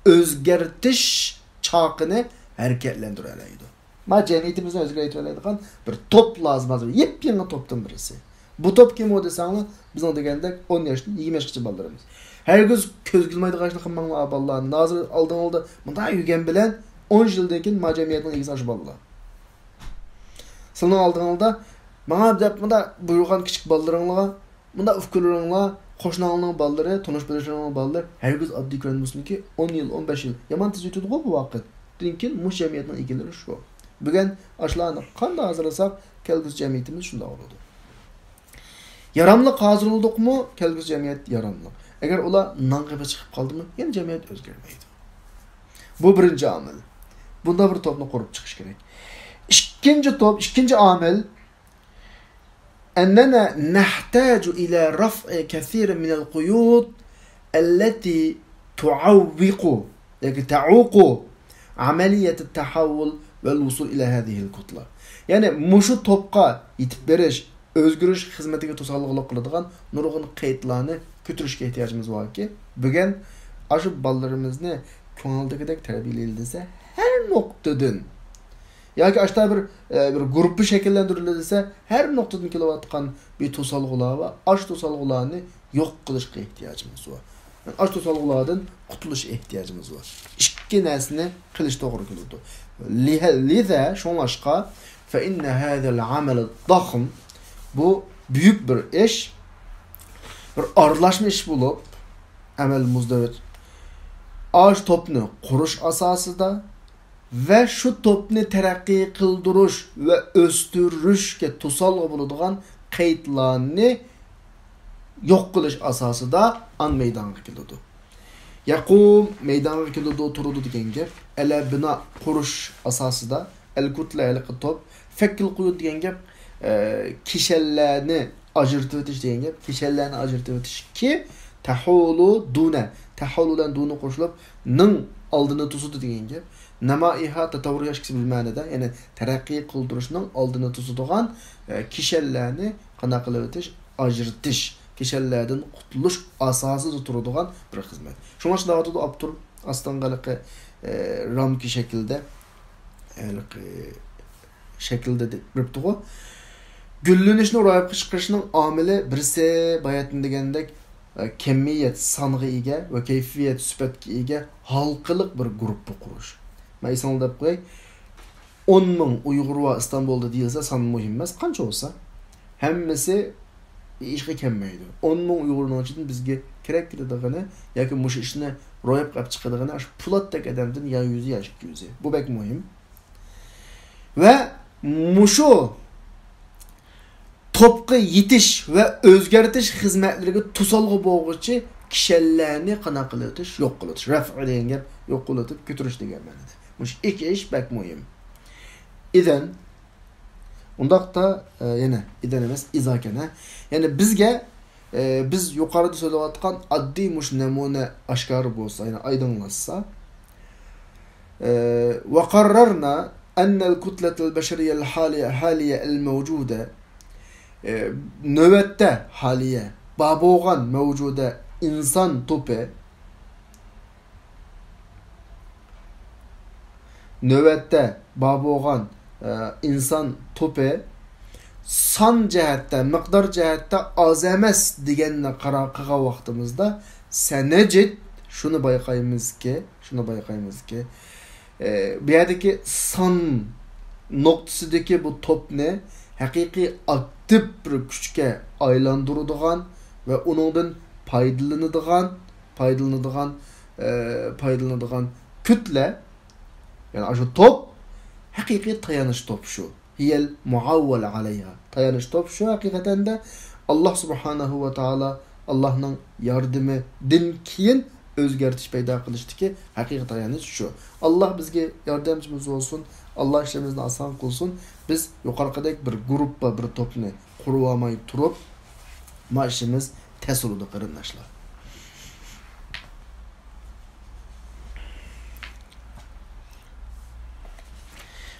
A: o'zgartish chaqini harakatlantiradi. Ma cemiyetimizin özgürlüğünden bir top lazım hazır. Yepyeni toptan birisi. Bu top kim o desanglar biz onda geldik 10 yaşlı 20 yaşlı ballarımız. Her göz köz gülmeydi kaçlı kımmanla aballar. Nazır aldan oldu. Bunda yügen bilen 10 yıldakin ma cemiyetin ilgisi aşı ballar. Sana aldan oldu. Bana deyip bunda buyurgan küçük ballarınla bunda ufkullarınla koşnağının balları, tonuş belirşanının balları her göz adli görünmüşsün ki 10 yıl 15 yıl. Yaman tez yutudu bu vakit. Dinkin muş cemiyetin ilgileri şu. Bugün aşılarını kanda hazırlasak kelgüs cemiyetimiz şunda oldu. Yaramlık hazır olduk mu kelgüs cemiyet yaramlık. Eğer ola nangıba çıkıp kaldı mı yine cemiyet özgürmeydi. Bu birinci amel. Bunda bir topunu kurup çıkış gerek. İkinci amel ennena nahtacu ila raf'i kathir minel quyud elleti tuavviqu yani ta'uqu ameliyet tahavvul ve usul ila hadihil kutla. Yani muşu topqa yetip beriş, özgürlük hizmetiga to'sqinlik qiladigan nurg'un qeydlarni ko'tarishga ehtiyojimiz var ki bugün aşı ballarimizni ko'ngildagidek tarbiyalayilsa her noktadan yoki aşta bir gruppi shakllantirilsa her noktadan kelayotgan bir to'sqinliklar va aş to'sqinliklarni yo'q qilishga ehtiyojimiz var. Aş to'sqinliklardan qutulish ehtiyojimiz var. İki narsani qilish to'g'ri keladi. Liza şonlaşqa fe inne hadal amel daxm bu büyük bir iş, bir arılaşma iş bulup amel muzdavet ağaç topunu kuruş asasıda ve şu topunu terakki kıldırış ve östürüşke tusalgı bulunduğun kayıtlarını yok kılış asasıda an meydana kilidi. Yakum meydana kilidi oturdu diyen gap ele bina kuruş asasıda el kutle el top fekkil kuyud diyen gap kişellerini ajırtıp etiş diyen gap kişellerini ajırtıp etiş ki tahulu dune tahuludan dunu koşulup nın aldığını tusudu diyen gap namaiha tatavvur yaşkisi bilmənədə yani terakki kıldırışının aldığını tusuduğan kişellerini qana qılıb etiş ajırtış kişilerden kurtuluş asası tuturduğun bir hizmet. Şuna şundavatı da Abdur Astangalıqı ramki şekilde biriptiği. Güllünüşünü orayıp kışkırışının amili birisi bayatın degendek kemiyet sanğı ege ve keyfiyet süpetki ege halkılık bir grubu kuruş. Ben İstanbul'da hep koyay 10 min Uygur ve İstanbul'da değilse san mühimmiz. Kança olsa hemmesi işe kemmeydi. 10 min Uygur'un için bizge kerek gidediğini yoki muş işini royup qap çıkadığını aş pulatdak adamdan ya 100 ya 200. Bu bek mühim. Ve muşu topqa yetish va o'zgartirish xizmatlariga to'solg'i bo'lg'uchi kishilarni qana qilitish, yo'q qilitish, raf'a degan gap yo'q qilitib ko'tirish degan ma'noda. Mush ikki ish bak muhim. Idan undaqda yana idan emas, izakana. Ya'ni bizga biz yuqorida so'zlayotgan oddiy mush namuna oshkor bo'lsa, ya'ni oydinlashsa, va qarrarna anna al-kutlat al-bashariyya al-haliya al-mawjuda növbette haliye baboğan mevcuda insan topu növbette baboğan insan topu son cihette miqdar cihette az emas deganni qaror qilgan vaqtimizda sanajid shuni bayqaymizki bu yerdagi son noktasidagi bu topni haqiqiy aktif bir kuchga aylantiradigan ve onundan paydalanadigan kütle, yani şu top haqiqiy tayanış top şu. Hiyel muavval alayha. Tayanış top şu hakikaten de Allah subhanahu ve taala Allah'ın yardımı din keyin özgertiş payda qilishdi ki haqiqiy tayanış şu. Allah bizge yardımcımız olsun. Allah işlerimizni asan kılsın. Biz yukarıdaki bir gruppa bir topni kuruvamay turup ma işimiz tez oldu qarındaşlar.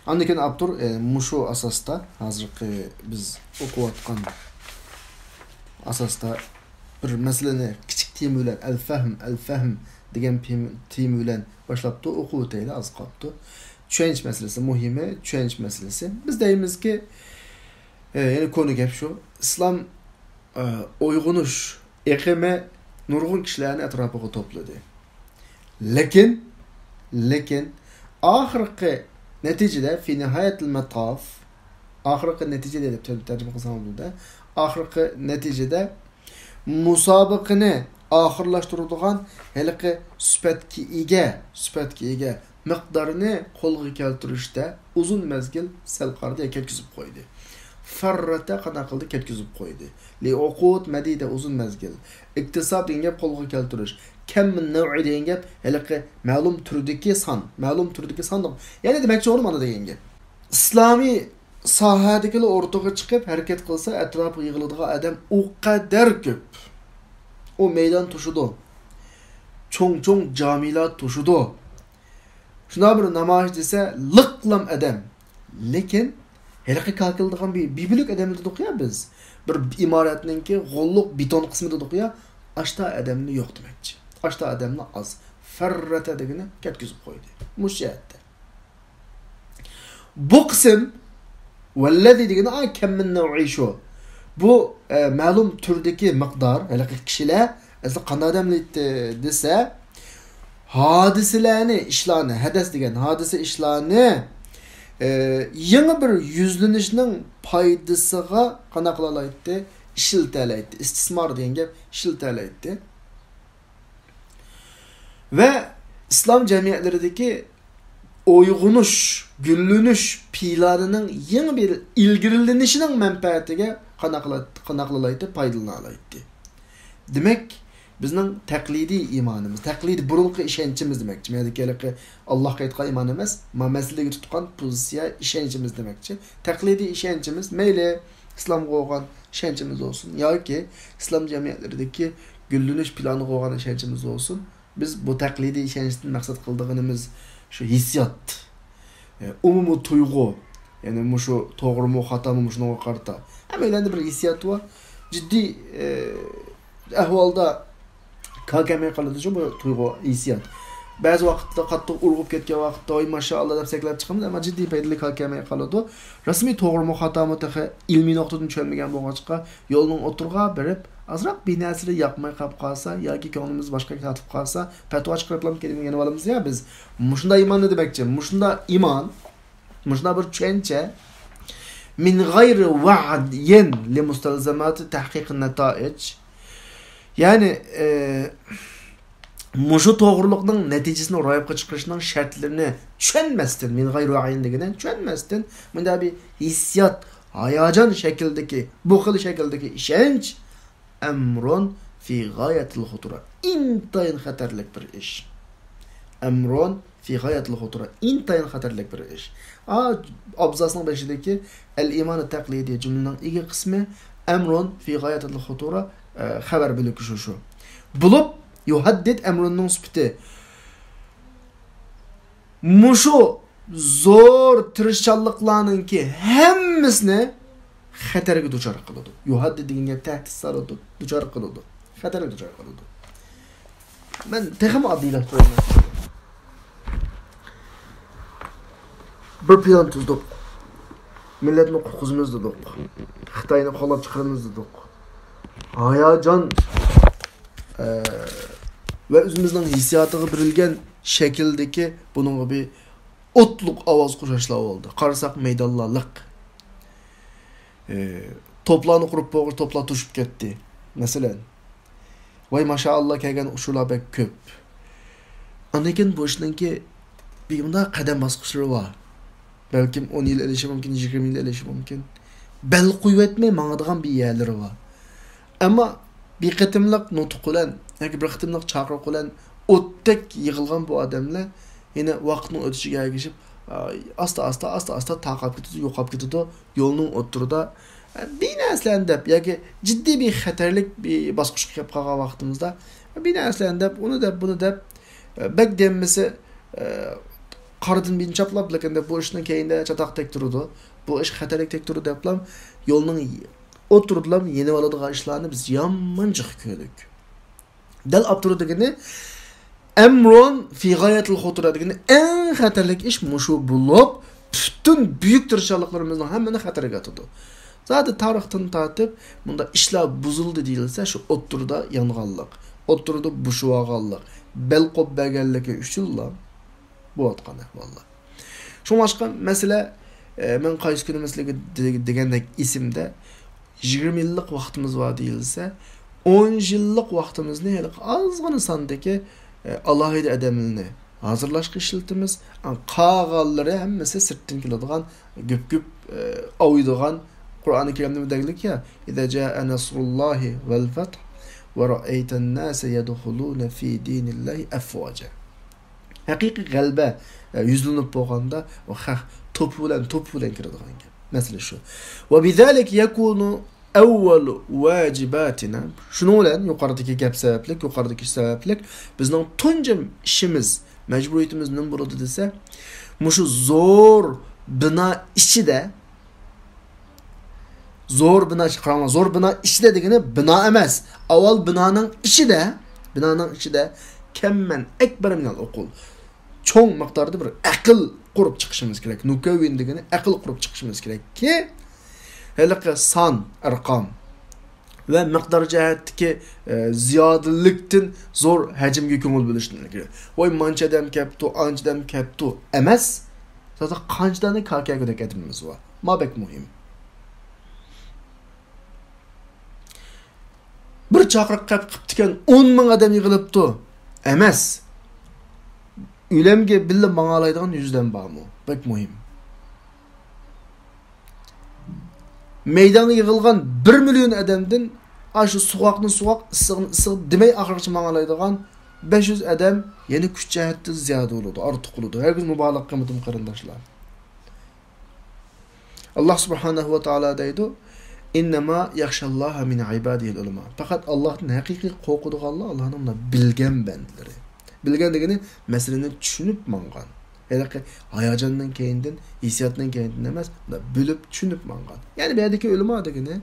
A: Andikin Abdur muşu asasta hazırki biz okuvatkan asasta bir meseleni kiçik tiyim bilen el-fehm degan tiyim bilen başlaptı okuvutayla az kaptı. Tushunch meselesi muhimi, tushunch meselesi. Biz deymiz ki yani konu gap şu. İslam uyg'unish eqimi nurg'un kishilarni atrofiga to'pladi. Lekin oxirgi natijada fi nihoyatil mataf oxirgi natijada deb tarjima qilsam bo'ladi. Oxirgi natijada musobaqani oxirlashtiradigan haliqi sifatga ega miqdarini qo'lga keltirishda uzun mezgil salqarda ketkizib qo'ydi. Farrata qana qildi ketkizib qo'ydi. Li uqud madida uzun mezgil. İktisab degan gap qo'lga keltirish. Kam min naw'i degan gap haliqi ma'lum turdagi son. Ya'ni demakchi o'rmanda degan gap. Islomiy sohadagilar o'rtaga chiqib harakat qilsa atrofiga yig'iladigan odam u qadar ko'p. O meydan to'shidi. Cho'ng jamilar to'shidi. Şuna bir namoyish desa liqlam adam. Lekin haliqi kalkildigan bir biblik adamni dedik biz. Bir imoratninki g'olliq beton qismida dedik ya, ashta adamni yo'q demakchi. Ashta adamni az. Farrata degani ketkizib qo'ydi. Mushayatda. Bu qism vallazi degani kam min naw'i shu. Bu ma'lum turdagi miqdor, haliqi kishilar asli qanday adamlar desa hadiselerni işlarni hadas degan hadise işlarni yangi bir yuzlanishning foydasiga qana qilalaydi, ishiltalaydi. İstismar degan gap ishiltalaydi. Ve İslam jamiyatlaridagi uyg'unish, gullanish piylarining yangi bir ilgirilanishining manfaatiga qana qilalaydi, foydalanalaydi. Demek bizning taqlidiy imonimiz, taqlid burunqi ishonchimiz demakchi. Meniki Allohga aytgan iymon emas, masalaga tutgan pozitsiya ishonchimiz demakchi. Taqlidiy ishonchimiz mayli islomga bo'lgan ishonchimiz olsun yoki islom jamiyatlaridagi gullanish plani bo'lgan ishonchimiz olsun. Biz bu taqlidiy ishonchdan maqsad qilganimiz shu hissiyot, umumiy tuyg'u, ya'ni shu to'g'rimi, xatomi shunga qarta. Hammalarda bir hissiyot bor. Jiddiy ahvolda kalkamay qoladi shu bu tuyg'u, hissiyot. Ba'zi vaqtda qattiq urg'ib ketgan vaqtda oy mashallah deb saklab chiqamiz, ammo jiddiy paytli kalkamay qoladi. Rasmiy to'g'rimi, xatomi tahi ilmiy nuqtadan tushunmagan bo'lg'achqa yo'lning o'tirg'a berib azroq binasini yoqmay qolib qolsa yoki ko'nglimiz boshqaga tatib qolsa fatvo chiqarib kelgan bo'lamiz ya biz. Mushunda iymon demakchi. Mushunda iymon, mushunda bir tushuncha min g'ayri va'din li mustalzamati tahqiq an-nata'ij. Yani mushu to'g'riliqning natijasini ro'yobga chiqarishning shartlarini tushunmasdan, men g'ayri va'yin degadan tushunmasdan, bunda bir hissiyot, hayacan şekildeki, bu xil şekildeki işenç emrun fi gayetil hutura. İntayın xatarlik bir iş. Emrun fi gayetil hutura. İntayın xatarlik bir iş. Abzasının başındaki el-iman-ı taklidi cümlenin iki kısmı emrun fi gayetil hutura haber biliki şu. Bulup yuhaddid emrunun süpti. Muşu zor tirişçallıklarının ki hemmisini xatarga duchor qiladi. Yuhaddid deganga tahdid soladi, duchor qiladi. Xatarga duchor qiladi. Men texim oddiylashtirdim. Bir plan tuzdik. Milletni huquqimiz dedik. Xitoyni qo'llab chiqaramiz dedik. Hayajon ve özümüzün hissiyatıga birilgen şekildeki bunun bir otluk avaz kuşaşlar oldu. Qarsak meydallarlık. Toplarını kurup boğur, toplar tuşup gitti. Mesela. Vay maşallah kelgen uşular bek köp. Anakin bu işinin ki bir bunda kadem baskıçları var. Belki 10 yıl eleşi mümkün, 20 yıl eleşi mümkün. Bel kuvvetme mağadıgan bir yerleri var. Ama bir kıtımlık nutuk olan, bir kıtımlık çakırık olan ottek yığılgan bu adamlar yine vaktinin ötüşü gelişip asta takap gidiyor, yokap gidiyor, yolunun oturda bir neslendir. Yani ciddi bir xatarlik bir baskışık yapkağa vaktimizde bir neslendir, onu da bunu da beklenmesi Qardın bin çaplap lakında bu işin keyinde çatak tek durdu. Bu iş xatarlik tek durdu yaplam yolunun oturdulam yeni valadığı işlerini biz yamançık köydük. Del apturu degini emron fi gayetil hutura degini en xatarlik iş muşu bulup bütün büyük tırışalıklarımızdan hemen xatarga atıdı. Zaten tarihten tatip bunda işler buzuldu deyilse şu oturda yanğallık, oturda buşuvağallık, belqop belgellike üçülla bu atqan ahvallar. Şu başka mesele men qaysi günü meselege degendek isimde 20 yıllık vaktimiz var deyilse 10 yıllık vaktimizni hele azgın sandaki alayda edemilini hazırlaşkı işletimiz qağalları hemmesi sirttin kiladigan güp awydigan Kur'an-ı Kerim'de dedik ya İza caa nasrullahi vel fath ve ra'aytan nase yedhulun fi dinillahi afwaja. Hakiki galbe yüzlünüp bolganda o topu bilen kiradigan gap. Mesele şu. Ve bizalik yekunu evvel vacibatina. Şunu bilen yuqoridagi gap sabablik, yuqoridagi sabablik bizning tunji işimiz, mecburiyetimiz nim bo'ladi desa, mushu zor bina ichida zor bina ichida degani bina emas. Avval binaning ichida kemmen ekber minal uqul. Çoğun miqdorda bir aql qurib chiqishimiz kerak. Nukavin degani aql qurib chiqishimiz kerak ki haliqi son, arqam ve miqdor jihatdagi ziyodlikdan zo'r hajmga ko'ngil bo'lishimiz kerak. Voy manchadan kaptu, anchadan kaptu emas. Zaten qanchadan kalkaga ketimiz var. Mabek muhim. Bir chaqiriq qilibdikan 10 ming odam yig'ilibdi. Emas. Ülemge billa mağalaydigan yüzden bağımı. Bek muhim. Meydana yığılgan 1 milyon adamdan aşı soğaqni ısığı demey ahırçı mağalaydigan 500 adam yeni küç cihetde ziyade oldu, artıq oldu. Herkes mübalağ kıymetim qarindaşlar. Allah subhanahu wa ta'ala deydi İnnema yaxşallaha min ibadihil ulama. Fakat Allah'ın hakiki qo'rqadiganlar Allah'ın bilgen bendileri. Bilgen degeni meseleni düşünüp mangan. Hele hayacandan keyinden, hissiyatdan keyinden emas, bilip düşünüp mangan. Yani bu yerdeki ulama degeni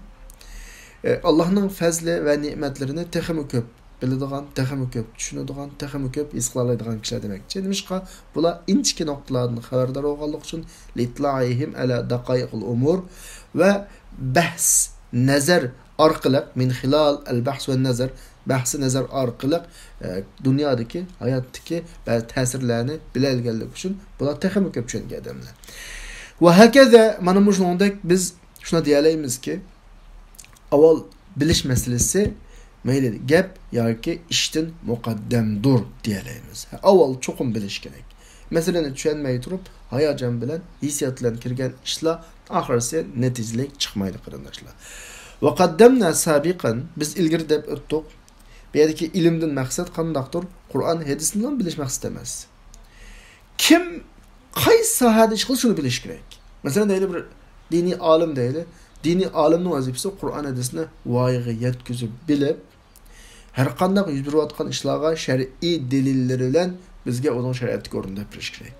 A: Allah'ın fazli ve nimetlerini texmi köp biladigan, texmi köp düşünadigan, texmi köp his qiladigan kişiler demekçi. Demişqa bular inchki noktalardan xabardor bo'lganlik uchun litlaihim ala daqaiqul umur ve bahs nazar orqali min xilal al bahs ve nazar bahsi nazar orqali dunyodagi hayotdagi ta'sirlarni biladiganlik uchun bular texmi köp tushungan odamlar. Va hakaza mana bu shuningdek biz shuna deyalaymiz ki avval bilish masalasi mayli gap yoki ishdan muqaddamdur deyalaymiz. Avval cho'qim bilish kerak. Meseleni tushunmay turib, hayajon bilan, hissiyot bilan kirgan ishlar oxirisi natijalik chiqmaydi qarindoshlar. Va qaddamna sabiqan biz ilgari deb o'tdik. Bu yerdagi ilmdan maqsad qandaqdir? Qur'on, hadisni bilan bilish maqsad emas. Kim qaysi sohada ish qilishini bilish kerak. Masalan, deyli bir diniy olim deyli. Diniy olimning vazifasi Qur'on hadisni voyaga yetkazib bilib, har qanday yuz berayotgan ishlarga shar'iy dalillar bilan bizga uning shariatga o'rnab berish kerak.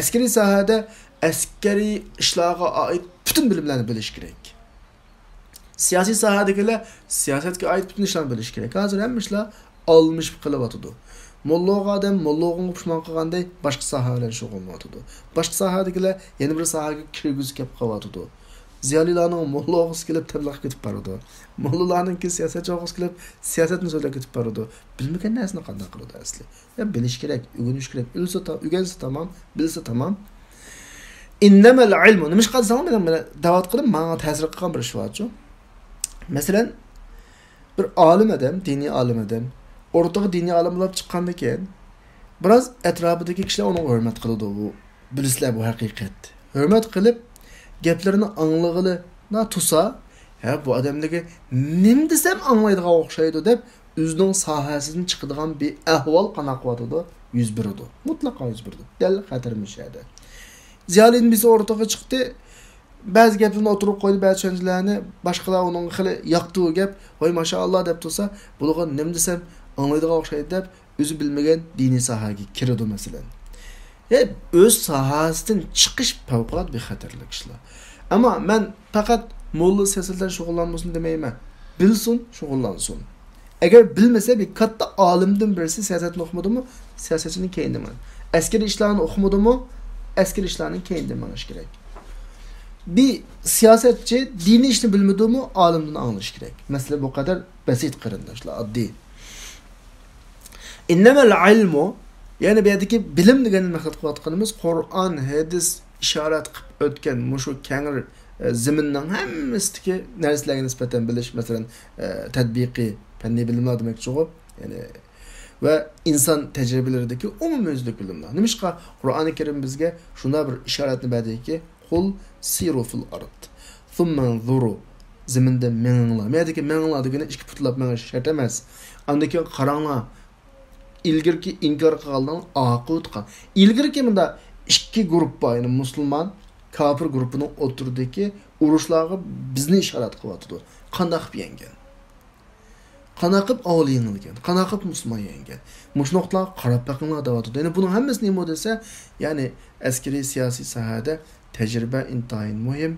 A: Askariy sohada askariy ishlarga oid butun bilimlarni bilish kerak. Siyosiy sohadagilar siyosatga oid butun ishlarni bilish kerak. Hozir hamma ishlar olmish qilyotdi. Mollaga odam mollaga pushmon qilganday boshqa soha bilan shug'ullanyotdi. Boshqa sohadagilar yana bir sohaga kirgizib kelib qolyotdi. Ziyolilarning mollaga kelib tabliq ketib boradi. Mollalarning siyosatchi o'g'is kelib siyosatni so'zlab ketib boradi. Bilmagan narsani qanday qiladi asli? Ya bilish kerak, o'rganish kerak. O'rgansa tamam, bilsa tamam. Innamal ilmu. Nima qilsam men da'vat qilib, menga ta'sir qilgan bir ish bor-ku. Masalan, bir olim adam, diniy olim adam, o'rtaga diniy olim bo'lib chiqqandan keyin biroz atrofidagi kishilar uni hurmat qiladi. Bu bilislar bu haqiqat. Hurmat qilib gaplarini anglag'ili na tusa, ha bu odamlarga nim desam anglaydigan o'xshaydi deb o'zining sohasidan chiqadigan bir ahvol qanaqvatidi yuz beradi. Mutlaqo yuz beradi. Dal xatarmishadi. Ziyolin bizi o'rtaga chiqdi. Ba'zi gaplarni o'tirib qo'ydi, ba'zi tushunchalarni boshqalar uning xili yoqdi gap, "Voy mashallah" deb tursa, bularga nim desam anglaydigan o'xshaydi deb o'zi bilmagan diniy sohaga kiradi masalan. Öz sahasidan chiqish favqulodda bir xatarli ishlar. Ammo men faqat molla siyosatlar shug'ullanmasin demayman. Bilsin, shug'ullansin. Agar bilmasa bir katta olimdan birisi siyosatni o'qimadimi, siyosatchining keyindiman. Askariy ishlarni o'qimadimi, askariy ishlarning keyindiman ish kerak. Bir siyasetçi dini ishni bilmadimi, olimdan anglish kerak. Masala bu kadar basit qarindoshlar, oddiy. Innamal ilmu, ya'ni bu yerdagi bilim degan maqsad qilayotganimiz Qur'on, hadis ishorat qilib o'tgan mushu kengir zaminning hammasidagi narsalarga nisbatan bilish, masalan, tadbiqiy fanniy bilimlar demoqchi-ku. Ya'ni va inson tajribalaridagi umumyuzlik bilimlar. Nimishqa Qur'oni Karim bizga shuna bir ishoratni berdiki, qul siru fil ard. Thumma anzuru. Zaminda menglar. Merdagi menglar degani ikki putlab mengish shart emas. Andaki qaranglar. İlgirki inkar qilgan aqutqa. İlgirki bunda ikki guruh bor, ya'ni musulmon, kafir guruhining o'tirdagi urushlarga bizni ishorat qilyapti. Qanday qilib yengan? Qanday qilib avli yengilgan? Qanday qilib musulmon yengan? Mushnoqlar qarab baqinglar deyapti. Ya'ni buning hammasi nima desa, ya'ni askariy siyosiy sohada tajriba intayin muhim.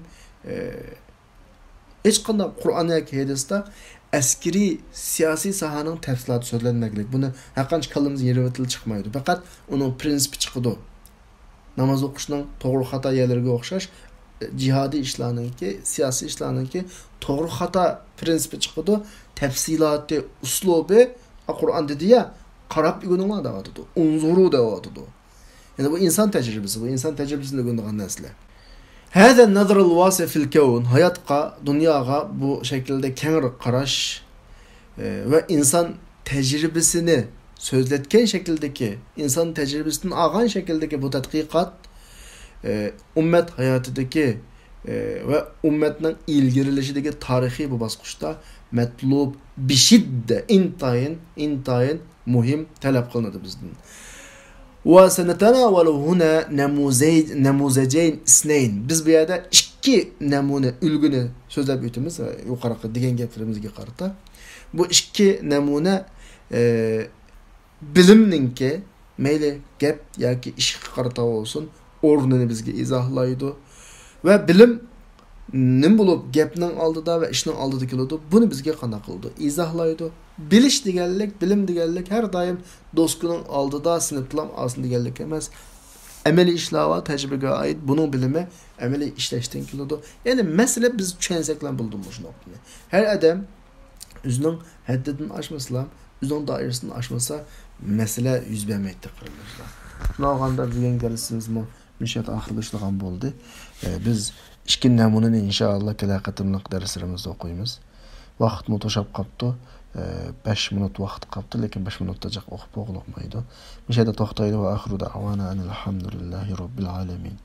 A: Hech qanday Qur'on yoki hadisda askeri siyosiy sohaning tafsiloti so'zlanmagan. Buni haqqancha kallamizga yerivetil chiqmaydi. Faqat uning prinsipi chiqadi. Namoz o'qishning to'g'ri xato yerlariga o'xshash jihodiy ishlarningki, siyosiy ishlarningki to'g'ri xato prinsipi chiqadi. Tafsiloti, uslubi Qur'on dedi-ya, qarab o'rganinglar deyapti. Unzuru deyapti. Ya'ni bu inson tajribasi, bu inson tajribasini o'rgangan narsalar. Hada nazarul wasi fil kawn, hayotga, dunyoga bu shaklda keng qarash va inson tajribasini so'zlatgan shakldagi, inson tajribasidan olgan shakldagi bu tadqiqot ummat hayotidagi va ummatning ilgirilishidagi tarixiy bu bosqichda matlub bishidda intayin muhim talab qilinadi bizdan. وسنتناول هنا نموذجين اثنين. Biz bu yerda ikki namuna ulguni so'zlab o'tamiz yuqoriqi degan gaplarimizga qarata. Bu ikki namuna bilimninki mayli gap yoki ishga qarata bo'lsin, o'rnini bizga izohlaydi va bilim nim bo'lib gapning oldida va ishning oldida keladi. Buni bizga qanday qildi? Izohlaydi. Bilish deganlik, bilim deganlik har doim do'stning oldida sinflam aslida deganlik emas. Amaliy ishlar va tajribaga oid buning bilimi amaliy ishlashdan keladi. Ya'ni masala biz tushunsak ham bildim shuni. Har odam o'zining haddidan oshmasa, o'zining doirasini oshmasa, masala yuz bermaydi qarindoshlar. Shuna olganda bugun darsimizni nishat oxirlashgan bo'ldi. Biz ikki namunani inshaalloh kela qatimliq darslarimizda o'qiymiz. Vaqtmı to'shab qapti. 5 minut vaqt qapti, lekin 5 minutda jaq o'qib bo'lmaydi. Mishada to'xtaydi va axiru da'vana alhamdulillahi robbil alamin.